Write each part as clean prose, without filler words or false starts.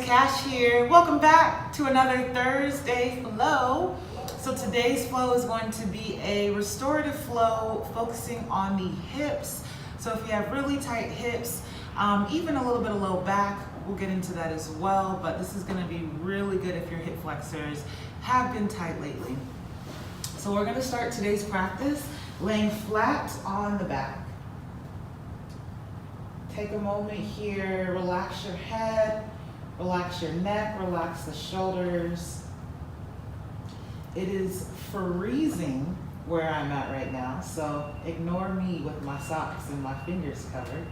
Cash here. Welcome back to another Thursday flow. So today's flow is going to be a restorative flow focusing on the hips. So if you have really tight hips, even a little bit of low back, we'll get into that as well. But this is going to be really good if your hip flexors have been tight lately. So we're going to start today's practice laying flat on the back. Take a moment here, relax your head, relax your neck, relax the shoulders. It is freezing where I'm at right now, so ignore me with my socks and my fingers covered.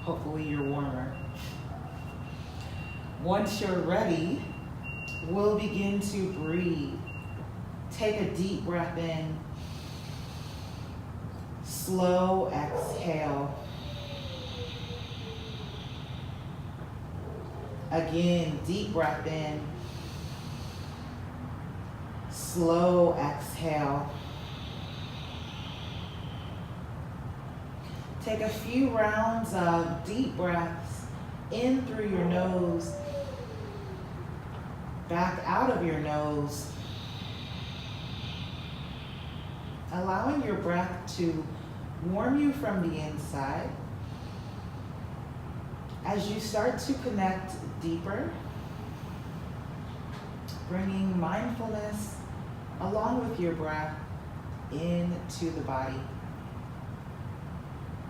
Hopefully you're warmer. Once you're ready, we'll begin to breathe. Take a deep breath in. Slow exhale. Again, deep breath in. Slow exhale. Take a few rounds of deep breaths in through your nose, back out of your nose, allowing your breath to warm you from the inside. As you start to connect deeper, bringing mindfulness along with your breath into the body.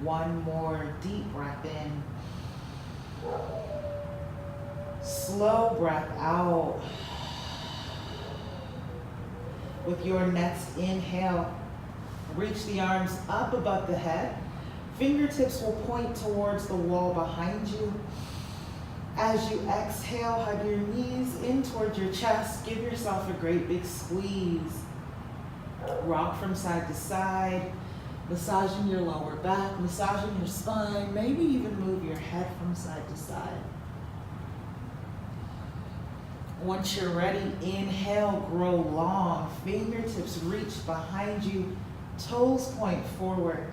One more deep breath in. Slow breath out. With your next inhale, reach the arms up above the head. Fingertips will point towards the wall behind you. As you exhale, hug your knees in towards your chest. Give yourself a great big squeeze. Rock from side to side, massaging your lower back, massaging your spine, maybe even move your head from side to side. Once you're ready, inhale, grow long. Fingertips reach behind you, toes point forward.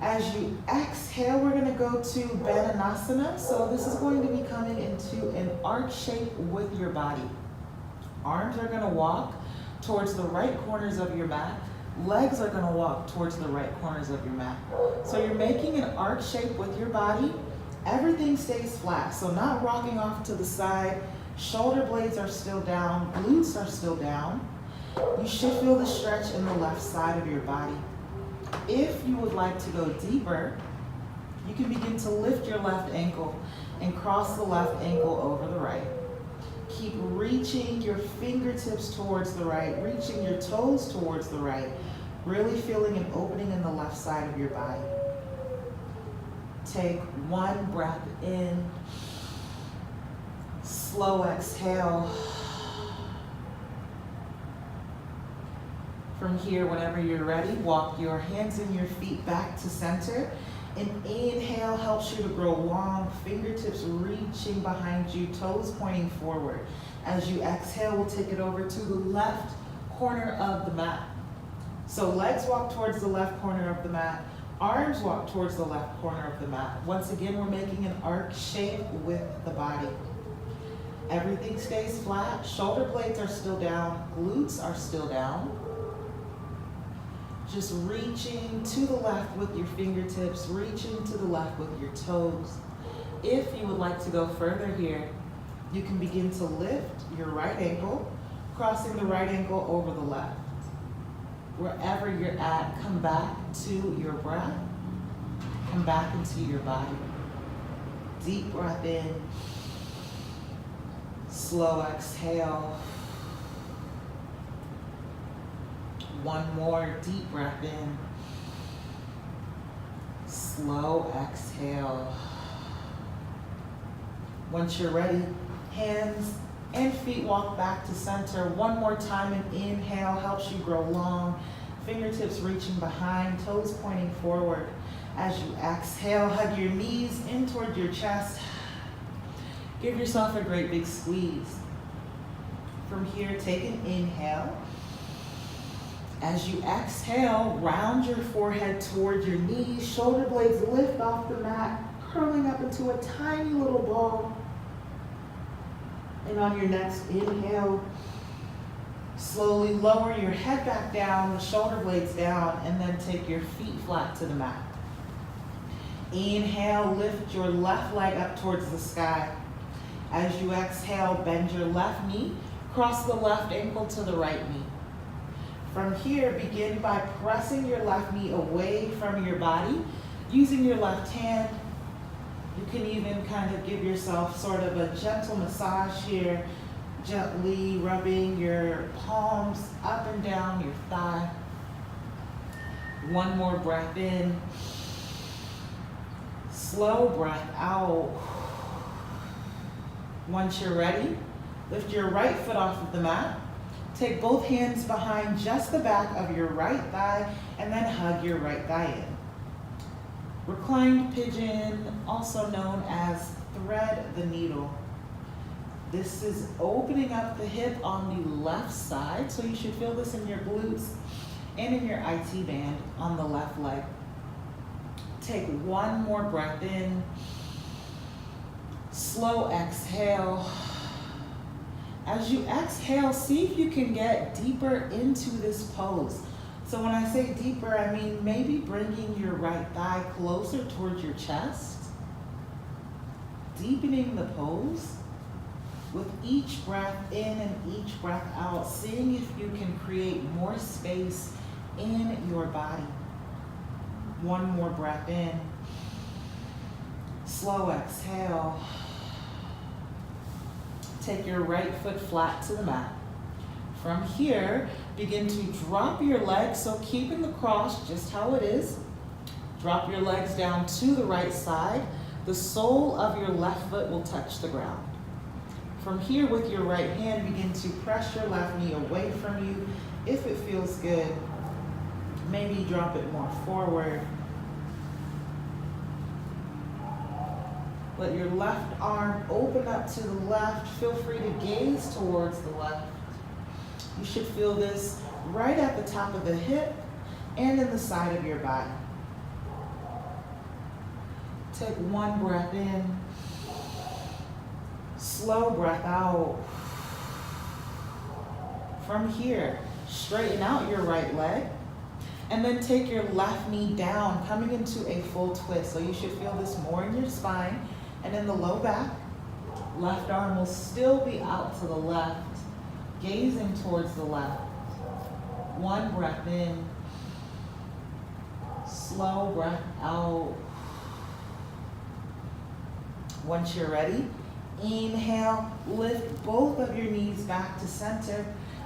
As you exhale, we're going to go to Bananasana. So this is going to be coming into an arc shape with your body. Arms are going to walk towards the right corners of your mat. Legs are going to walk towards the right corners of your mat. So you're making an arc shape with your body. Everything stays flat, so not rocking off to the side. Shoulder blades are still down. Glutes are still down. You should feel the stretch in the left side of your body. If you would like to go deeper, you can begin to lift your left ankle and cross the left ankle over the right. Keep reaching your fingertips towards the right, reaching your toes towards the right, really feeling an opening in the left side of your body. Take one breath in, slow exhale. From here, whenever you're ready, walk your hands and your feet back to center. An inhale helps you to grow long, fingertips reaching behind you, toes pointing forward. As you exhale, we'll take it over to the left corner of the mat. So legs walk towards the left corner of the mat, arms walk towards the left corner of the mat. Once again, we're making an arc shape with the body. Everything stays flat, shoulder blades are still down, glutes are still down. Just reaching to the left with your fingertips, reaching to the left with your toes. If you would like to go further here, you can begin to lift your right ankle, crossing the right ankle over the left. Wherever you're at, come back to your breath, come back into your body. Deep breath in, slow exhale. One more deep breath in. Slow exhale. Once you're ready, hands and feet walk back to center. One more time, an inhale helps you grow long. Fingertips reaching behind, toes pointing forward. As you exhale, hug your knees in toward your chest. Give yourself a great big squeeze. From here, take an inhale. As you exhale, round your forehead toward your knees, shoulder blades lift off the mat, curling up into a tiny little ball. And on your next inhale, slowly lower your head back down, the shoulder blades down, and then take your feet flat to the mat. Inhale, lift your left leg up towards the sky. As you exhale, bend your left knee, cross the left ankle to the right knee. From here, begin by pressing your left knee away from your body, using your left hand. You can even kind of give yourself sort of a gentle massage here, gently rubbing your palms up and down your thigh. One more breath in. Slow breath out. Once you're ready, lift your right foot off of the mat. Take both hands behind just the back of your right thigh and then hug your right thigh in. Reclined pigeon, also known as thread the needle. This is opening up the hip on the left side, so you should feel this in your glutes and in your IT band on the left leg. Take one more breath in. Slow exhale. As you exhale, see if you can get deeper into this pose. So when I say deeper, I mean maybe bringing your right thigh closer towards your chest. Deepening the pose with each breath in and each breath out, seeing if you can create more space in your body. One more breath in. Slow exhale. Take your right foot flat to the mat. From here, begin to drop your legs, so keeping the cross just how it is. Drop your legs down to the right side. The sole of your left foot will touch the ground. From here, with your right hand, begin to press your left knee away from you if it feels good. Maybe drop it more forward. Let your left arm open up to the left. Feel free to gaze towards the left. You should feel this right at the top of the hip and in the side of your body. Take one breath in. Slow breath out. From here, straighten out your right leg. And then take your left knee down, coming into a full twist. So you should feel this more in your spine and in the low back. Left arm will still be out to the left, gazing towards the left. One breath in. Slow breath out. Once you're ready, inhale, lift both of your knees back to center.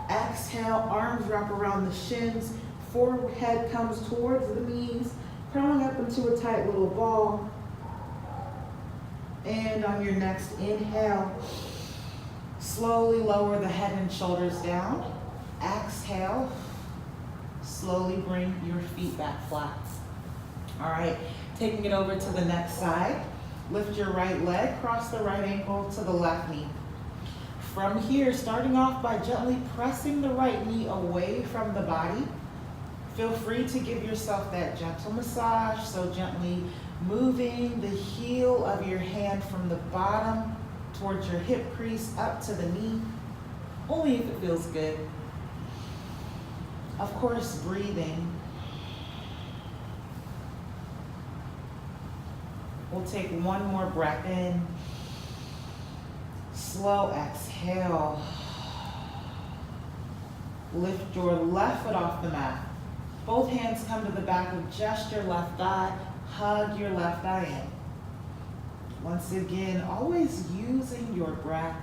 Exhale, arms wrap around the shins. Forehead comes towards the knees, curling up into a tight little ball. And on your next inhale, slowly lower the head and shoulders down. Exhale, slowly bring your feet back flat. All right, taking it over to the next side. Lift your right leg, cross the right ankle to the left knee. From here, starting off by gently pressing the right knee away from the body. Feel free to give yourself that gentle massage, so gently moving the heel of your hand from the bottom towards your hip crease up to the knee, only if it feels good. Of course, breathing. We'll take one more breath in. Slow exhale. Lift your left foot off the mat. Both hands come to the back of just your left thigh. Hug your left thigh in. Once again, always using your breath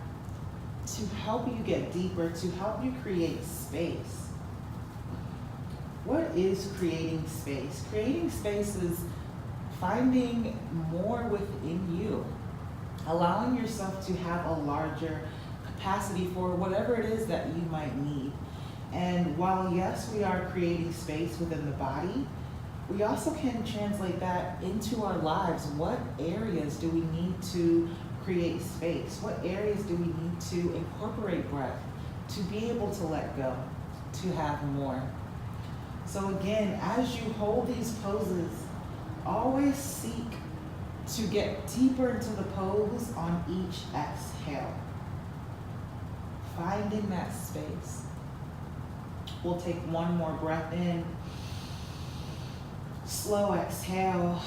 to help you get deeper, to help you create space. What is creating space? Creating space is finding more within you, allowing yourself to have a larger capacity for whatever it is that you might need. And while, yes, we are creating space within the body, we also can translate that into our lives. What areas do we need to create space? What areas do we need to incorporate breath, to be able to let go, to have more? So again, as you hold these poses, always seek to get deeper into the pose on each exhale. finding that space. We'll take one more breath in. Slow exhale.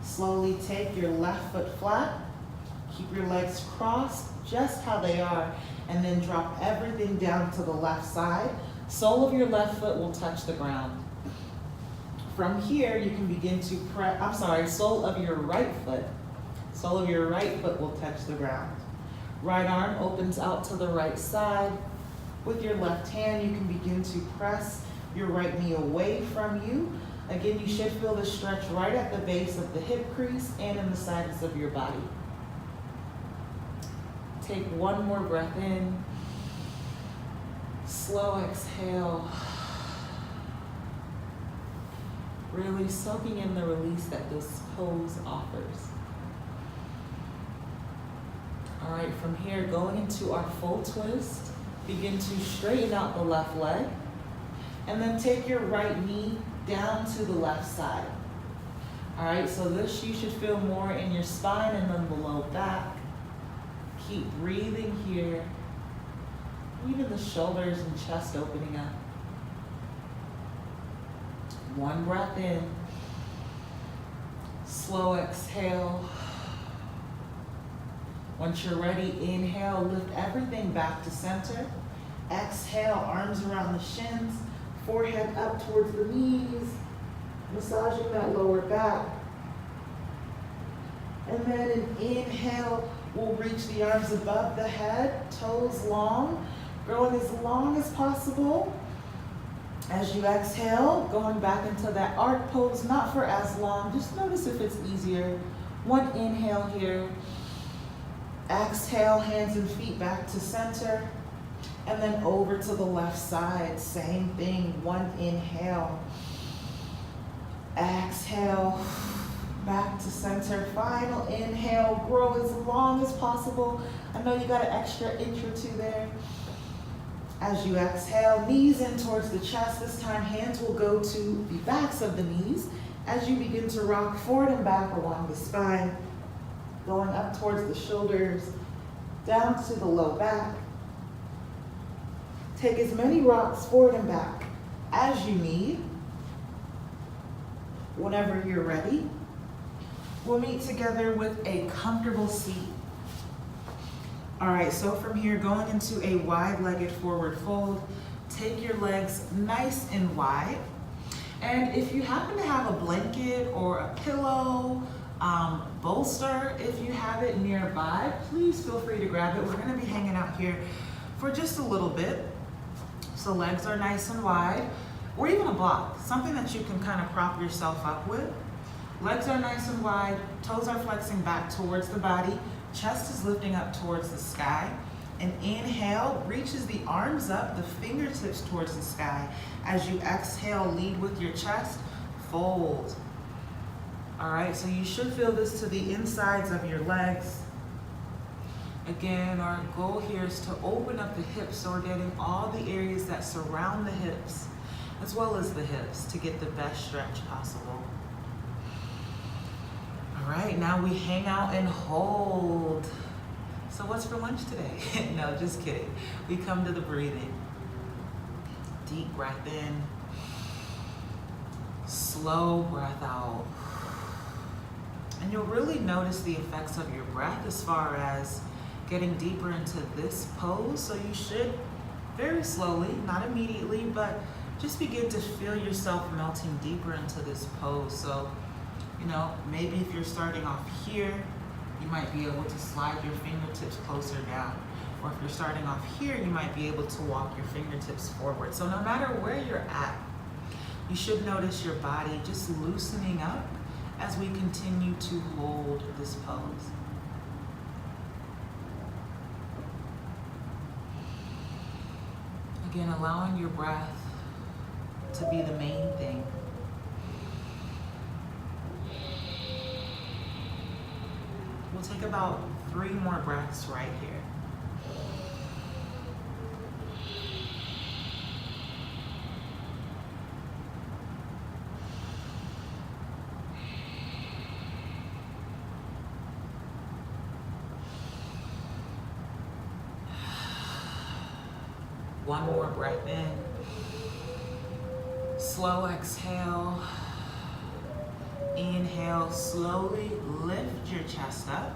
Slowly take your left foot flat. Keep your legs crossed just how they are, and then drop everything down to the left side. Sole of your left foot will touch the ground. From here, you can begin to press, sole of your right foot. Sole of your right foot will touch the ground. Right arm opens out to the right side. With your left hand, you can begin to press your right knee away from you. Again, you should feel the stretch right at the base of the hip crease and in the sides of your body. Take one more breath in. Slow exhale. Really soaking in the release that this pose offers. All right, from here, going into our full twist, begin to straighten out the left leg, and then take your right knee down to the left side. All right, so this you should feel more in your spine and then the low back. Keep breathing here. Even the shoulders and chest opening up. One breath in. Slow exhale. Once you're ready, inhale, lift everything back to center. Exhale, arms around the shins, forehead up towards the knees, massaging that lower back. And then an inhale, we'll reach the arms above the head, toes long, growing as long as possible. As you exhale, going back into that arc pose, not for as long, just notice if it's easier. One inhale here. Exhale, hands and feet back to center. And then over to the left side, same thing, one inhale. Exhale, back to center. Final inhale, grow as long as possible. I know you got an extra inch or two there. As you exhale, knees in towards the chest. This time, hands will go to the backs of the knees as you begin to rock forward and back along the spine, going up towards the shoulders, down to the low back. Take as many rocks forward and back as you need. Whenever you're ready, we'll meet together with a comfortable seat. All right, so from here, going into a wide-legged forward fold, take your legs nice and wide. And if you happen to have a blanket or a pillow, bolster, if you have it nearby, please feel free to grab it. We're gonna be hanging out here for just a little bit. So legs are nice and wide, or even a block, something that you can kind of prop yourself up with. Legs are nice and wide, toes are flexing back towards the body, chest is lifting up towards the sky. An inhale reaches the arms up, the fingertips towards the sky. As you exhale, lead with your chest, fold. All right, so you should feel this to the insides of your legs. Again, our goal here is to open up the hips, so we're getting all the areas that surround the hips, as well as the hips, to get the best stretch possible. All right, now we hang out and hold. So what's for lunch today? No, just kidding. We come to the breathing. Deep breath in. Slow breath out. And you'll really notice the effects of your breath as far as getting deeper into this pose. So you should very slowly, not immediately, but just begin to feel yourself melting deeper into this pose. So, you know, maybe if you're starting off here, you might be able to slide your fingertips closer down. Or if you're starting off here, you might be able to walk your fingertips forward. So no matter where you're at, you should notice your body just loosening up as we continue to hold this pose. Again, allowing your breath to be the main thing. We'll take about 3 more breaths right here. One more breath in. Slow exhale. Inhale, slowly lift your chest up.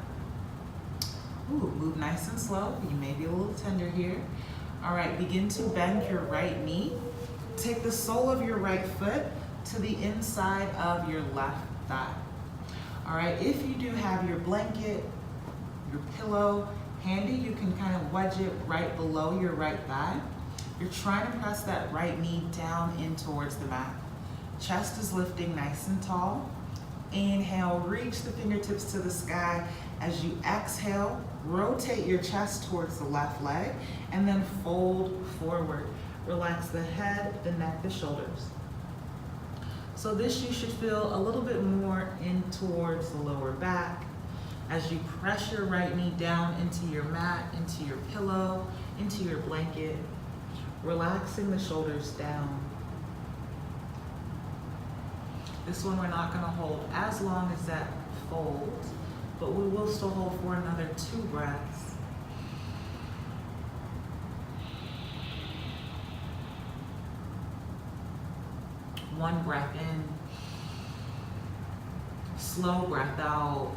Ooh, move nice and slow. You may be a little tender here. All right, begin to bend your right knee. Take the sole of your right foot to the inside of your left thigh. All right, if you do have your blanket, your pillow handy, you can kind of wedge it right below your right thigh. You're trying to press that right knee down in towards the mat. Chest is lifting nice and tall. Inhale, reach the fingertips to the sky. As you exhale, rotate your chest towards the left leg and then fold forward. Relax the head, the neck, the shoulders. So this you should feel a little bit more in towards the lower back as you press your right knee down into your mat, into your pillow, into your blanket, relaxing the shoulders down. This one we're not going to hold as long as that fold, but we will still hold for another 2 breaths. One breath in, slow breath out.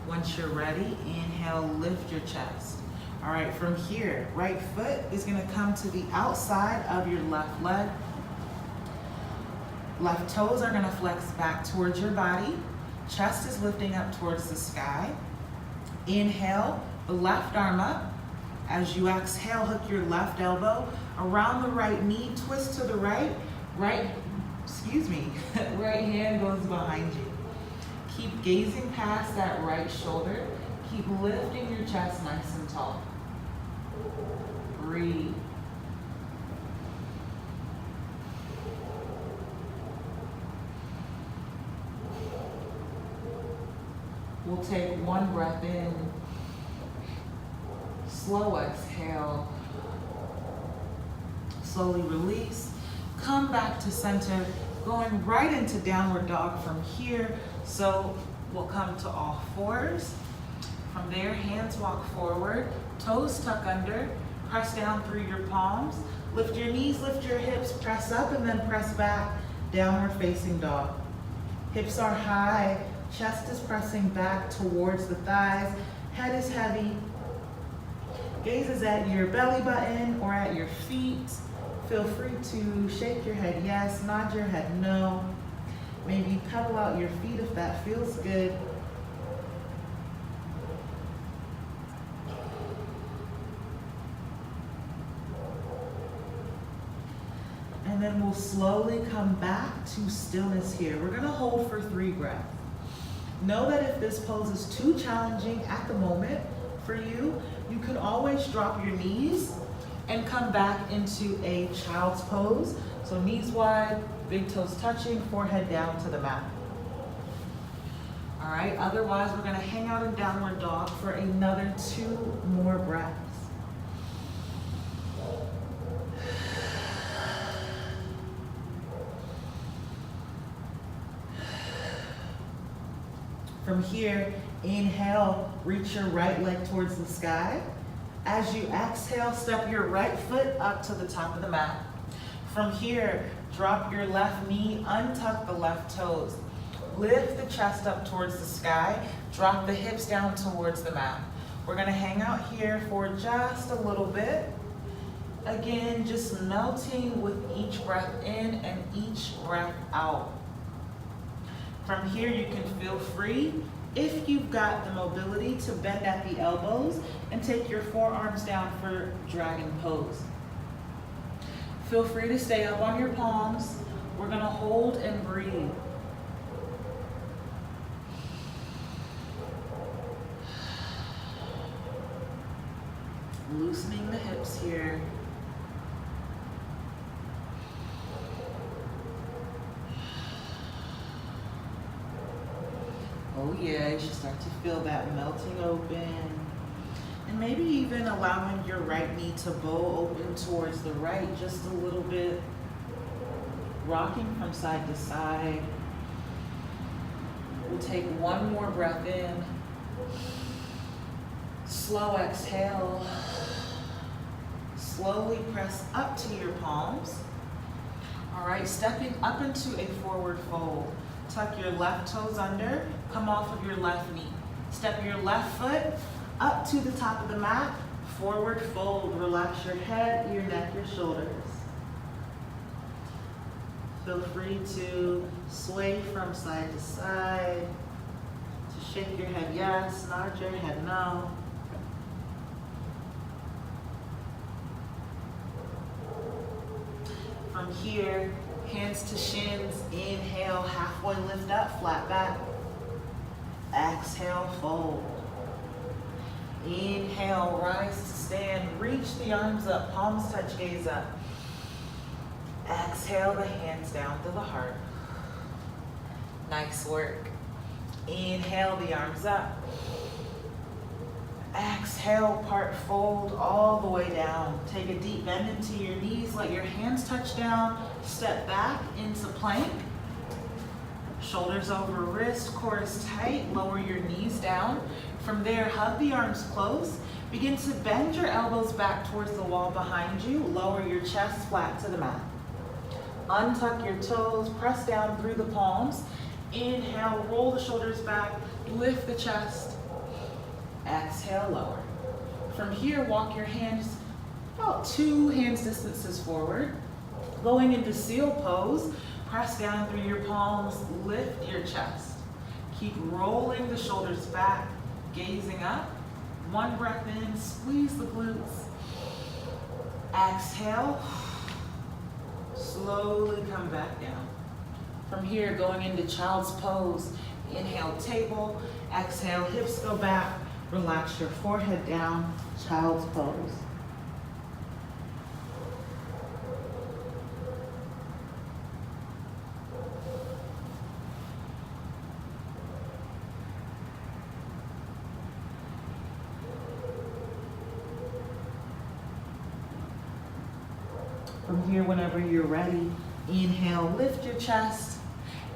Once you're ready, inhale, lift your chest. All right, from here, right foot is going to come to the outside of your left leg. Left toes are going to flex back towards your body. Chest is lifting up towards the sky. Inhale, the left arm up. As you exhale, hook your left elbow around the right knee, twist to the right. Right hand goes behind you. Keep gazing past that right shoulder. Keep lifting your chest nice and tall. Breathe. We'll take one breath in. Slow exhale. Slowly release. Come back to center, going right into downward dog from here. So we'll come to all fours. From there, hands walk forward, toes tuck under, press down through your palms. Lift your knees, lift your hips, press up and then press back, downward facing dog. Hips are high. Chest is pressing back towards the thighs. Head is heavy. Gaze is at your belly button or at your feet. Feel free to shake your head yes, nod your head no. Maybe pedal out your feet if that feels good. And then we'll slowly come back to stillness here. We're gonna hold for 3 breaths. Know that if this pose is too challenging at the moment for you, you can always drop your knees and come back into a child's pose. So knees wide, big toes touching, forehead down to the mat. All right, otherwise we're gonna hang out in downward dog for another 2 more breaths. From here, inhale, reach your right leg towards the sky. As you exhale, step your right foot up to the top of the mat. From here, drop your left knee, untuck the left toes. Lift the chest up towards the sky. Drop the hips down towards the mat. We're gonna hang out here for just a little bit. Again, just melting with each breath in and each breath out. From here, you can feel free, if you've got the mobility, to bend at the elbows and take your forearms down for dragon pose. Feel free to stay up on your palms. We're gonna hold and breathe. Loosening the hips here. Oh yeah, you should start to feel that melting open. And maybe even allowing your right knee to bow open towards the right just a little bit. Rocking from side to side. We'll take one more breath in. Slow exhale. Slowly press up to your palms. All right, stepping up into a forward fold. Tuck your left toes under, come off of your left knee. Step your left foot up to the top of the mat, forward fold. Relax your head, your neck, your shoulders. Feel free to sway from side to side, to shake your head yes, nod your head no. From here, hands to shins, inhale, halfway lift up, flat back. Exhale, fold. Inhale, rise to stand, reach the arms up, palms touch, gaze up. Exhale, the hands down to the heart. Nice work. Inhale, the arms up. Exhale, part fold all the way down. Take a deep bend into your knees, let your hands touch down, step back into plank. Shoulders over wrist, core is tight, lower your knees down. From there, hug the arms close. Begin to bend your elbows back towards the wall behind you. Lower your chest flat to the mat. Untuck your toes, press down through the palms. Inhale, roll the shoulders back, lift the chest. Exhale, lower. From here, walk your hands about 2 hands distances forward. Going into seal pose, press down through your palms, lift your chest. Keep rolling the shoulders back, gazing up. 1 breath in, squeeze the glutes. Exhale, slowly come back down. From here, going into child's pose. Inhale, table. Exhale, hips go back. Relax your forehead down, child's pose. From here, whenever you're ready, inhale, lift your chest,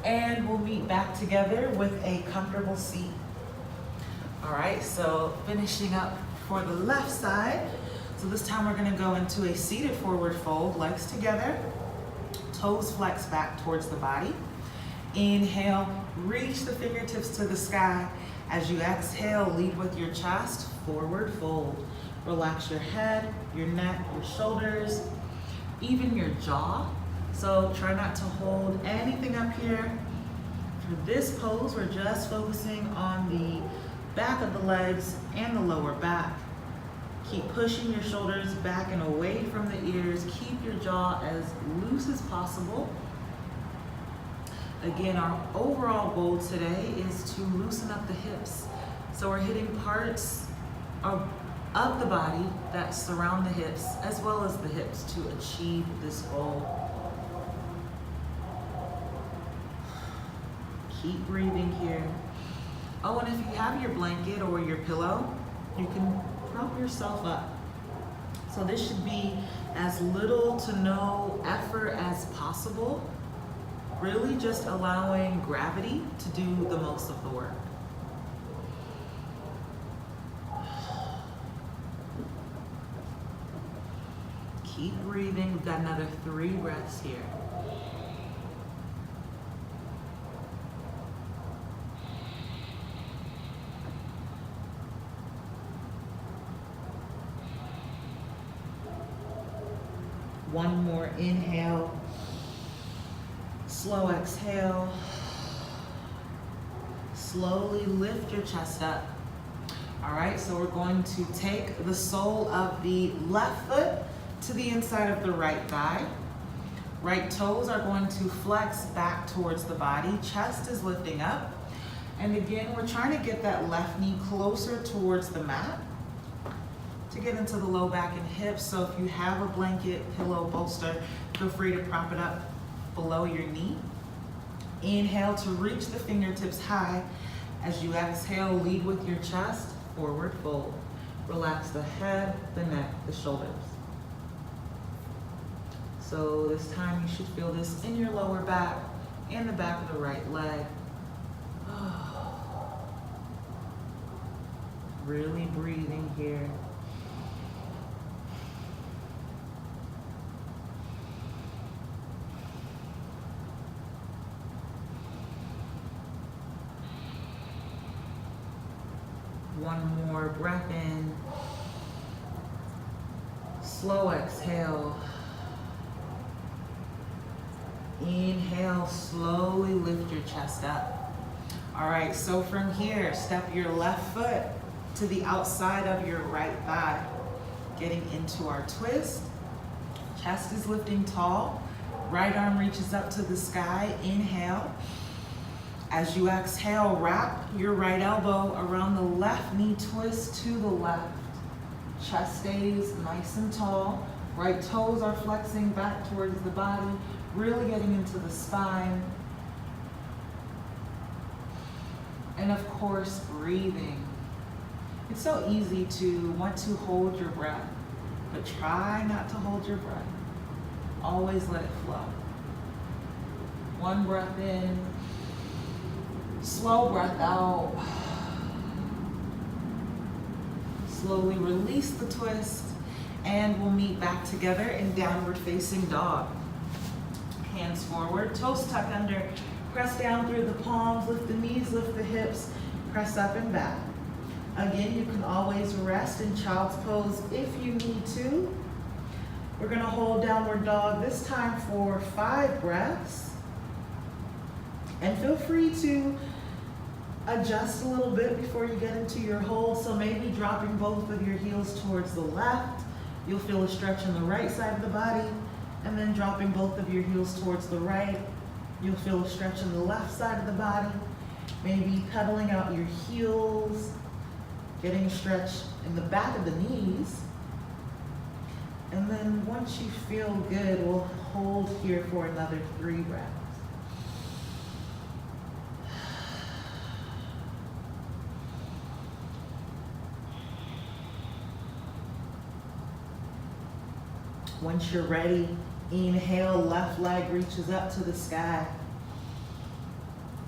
and we'll meet back together with a comfortable seat. All right, so finishing up for the left side. So this time we're gonna go into a seated forward fold, legs together, toes flex back towards the body. Inhale, reach the fingertips to the sky. As you exhale, lead with your chest, forward fold. Relax your head, your neck, your shoulders, even your jaw. So try not to hold anything up here. For this pose, we're just focusing on the back of the legs and the lower back. Keep pushing your shoulders back and away from the ears. Keep your jaw as loose as possible. Again, our overall goal today is to loosen up the hips. So we're hitting parts of the body that surround the hips as well as the hips to achieve this goal. Keep breathing here. Oh, and if you have your blanket or your pillow, you can prop yourself up. So this should be as little to no effort as possible. Really just allowing gravity to do the most of the work. Keep breathing. We've got another 3 breaths here. One more inhale, slow exhale. Slowly lift your chest up. All right, so we're going to take the sole of the left foot to the inside of the right thigh. Right toes are going to flex back towards the body. Chest is lifting up. And again, we're trying to get that left knee closer towards the mat to get into the low back and hips. So if you have a blanket, pillow, bolster, feel free to prop it up below your knee. Inhale to reach the fingertips high. As you exhale, lead with your chest, forward fold. Relax the head, the neck, the shoulders. So this time you should feel this in your lower back and the back of the right leg. Really breathing here. One more breath in. Slow exhale. Inhale, slowly lift your chest up. All right, so from here, step your left foot to the outside of your right thigh. Getting into our twist. Chest is lifting tall. Right arm reaches up to the sky. Inhale. As you exhale, wrap your right elbow around the left knee, twist to the left. Chest stays nice and tall. Right toes are flexing back towards the body, really getting into the spine. And of course, breathing. It's so easy to want to hold your breath, but try not to hold your breath. Always let it flow. One breath in, slow breath out. Slowly release the twist, and we'll meet back together in downward facing dog. Hands forward, toes tuck under, press down through the palms, lift the knees, lift the hips, press up and back. Again, you can always rest in child's pose if you need to. We're gonna hold downward dog this time for 5 breaths. And feel free to adjust a little bit before you get into your hold. So maybe dropping both of your heels towards the left. You'll feel a stretch in the right side of the body. And then dropping both of your heels towards the right. You'll feel a stretch in the left side of the body. Maybe pedaling out your heels. Getting a stretch in the back of the knees. And then once you feel good, we'll hold here for another 3 breaths. Once you're ready, inhale, left leg reaches up to the sky.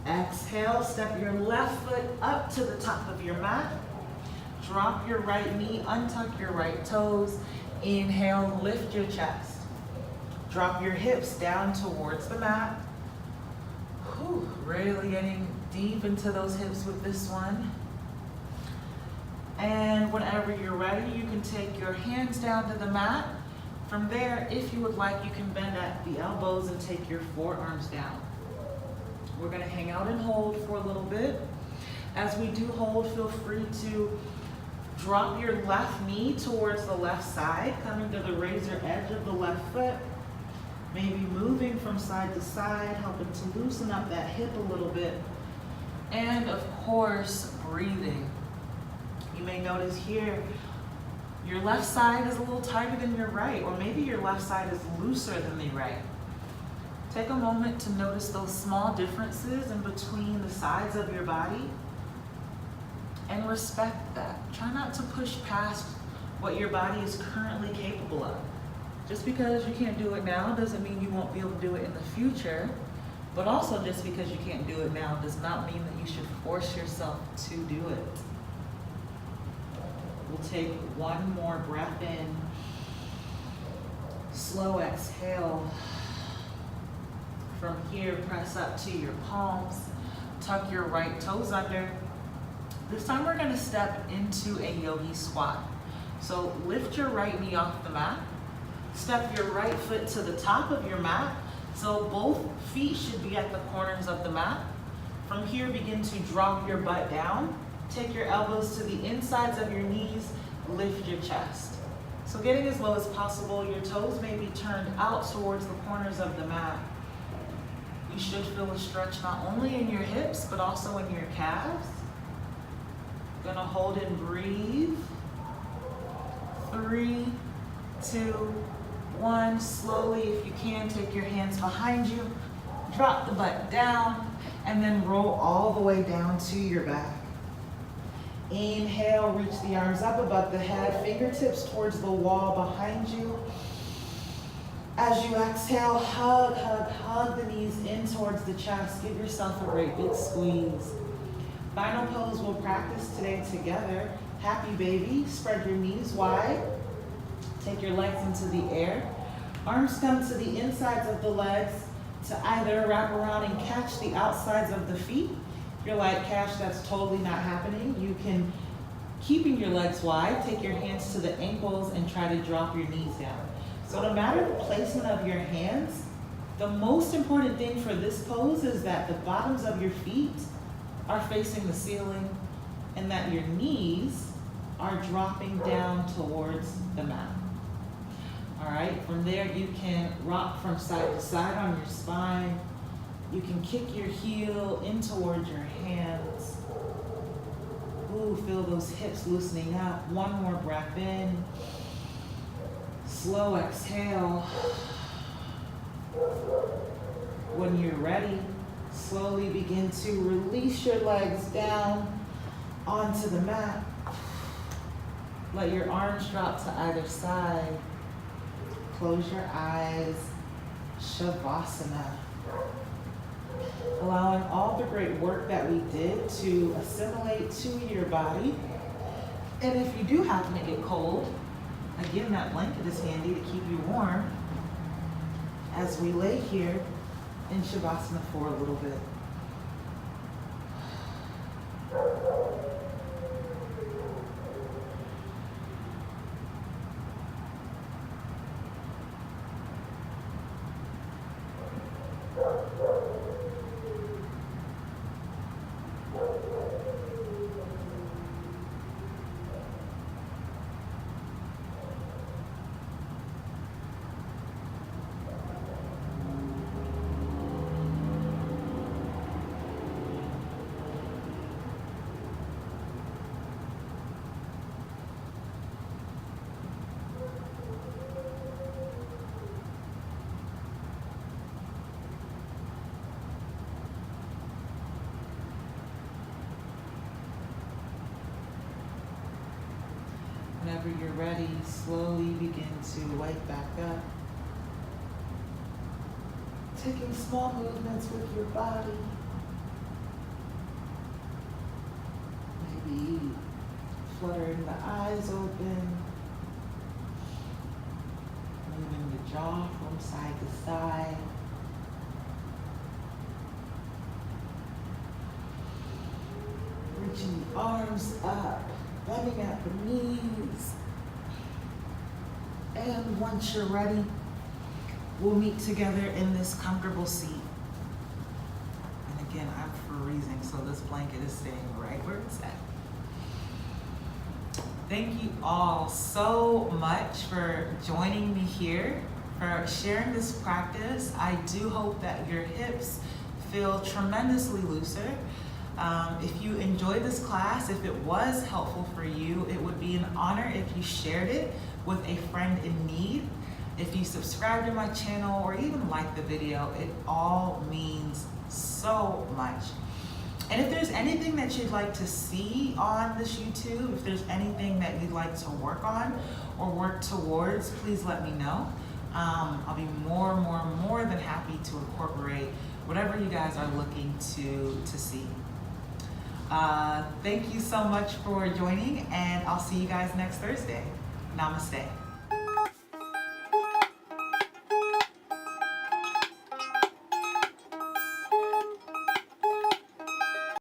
Exhale, step your left foot up to the top of your mat. Drop your right knee, untuck your right toes. Inhale, lift your chest. Drop your hips down towards the mat. Whew, really getting deep into those hips with this one. And whenever you're ready, you can take your hands down to the mat. From there, if you would like, you can bend at the elbows and take your forearms down. We're gonna hang out and hold for a little bit. As we do hold, feel free to drop your left knee towards the left side, coming to the razor edge of the left foot. Maybe moving from side to side, helping to loosen up that hip a little bit. And of course, breathing. You may notice here, your left side is a little tighter than your right, or maybe your left side is looser than the right. Take a moment to notice those small differences in between the sides of your body and respect that. Try not to push past what your body is currently capable of. Just because you can't do it now doesn't mean you won't be able to do it in the future, but also just because you can't do it now does not mean that you should force yourself to do it. We'll take one more breath in. Slow exhale. From here, press up to your palms. Tuck your right toes under. This time we're gonna step into a yogi squat. So lift your right knee off the mat. Step your right foot to the top of your mat. So both feet should be at the corners of the mat. From here, begin to drop your butt down. Take your elbows to the insides of your knees, lift your chest. So getting as low as possible, your toes may be turned out towards the corners of the mat. You should feel a stretch not only in your hips, but also in your calves. Gonna hold and breathe. 3, 2, 1. Slowly, if you can, take your hands behind you, drop the butt down, and then roll all the way down to your back. Inhale, reach the arms up above the head, fingertips towards the wall behind you. As you exhale, hug, hug, hug the knees in towards the chest. Give yourself a great big squeeze. Final pose we'll practice today together. Happy baby, spread your knees wide. Take your legs into the air. Arms come to the insides of the legs to either wrap around and catch the outsides of the feet. If you're like, Cash, that's totally not happening. You can Keeping your legs wide, take your hands to the ankles and try to drop your knees down. So no matter the placement of your hands, the most important thing for this pose is that the bottoms of your feet are facing the ceiling and that your knees are dropping down towards the mat. All right, from there you can rock from side to side on your spine. You can kick your heel in towards your hands. Ooh, feel those hips loosening up. One more breath in. Slow exhale. When you're ready, slowly begin to release your legs down onto the mat. Let your arms drop to either side. Close your eyes. Shavasana. Allowing all the great work that we did to assimilate to your body. And if you do happen to get cold, again, that blanket is handy to keep you warm as we lay here in Shavasana for a little bit. Whenever you're ready, slowly begin to wake back up. Taking small movements with your body. Maybe fluttering the eyes open. Moving the jaw from side to side. Reaching the arms up. Bending at the knees. And once you're ready, we'll meet together in this comfortable seat. And again, I'm freezing, so this blanket is staying right where it's at. Thank you all so much for joining me here, for sharing this practice. I do hope that your hips feel tremendously looser. If you enjoyed this class, if it was helpful for you, it would be an honor if you shared it with a friend in need. If you subscribe to my channel or even like the video, it all means so much. And if there's anything that you'd like to see on this YouTube, if there's anything that you'd like to work on or work towards, please let me know. I'll be more than happy to incorporate whatever you guys are looking to see. Thank you so much for joining, and I'll see you guys next Thursday. Namaste.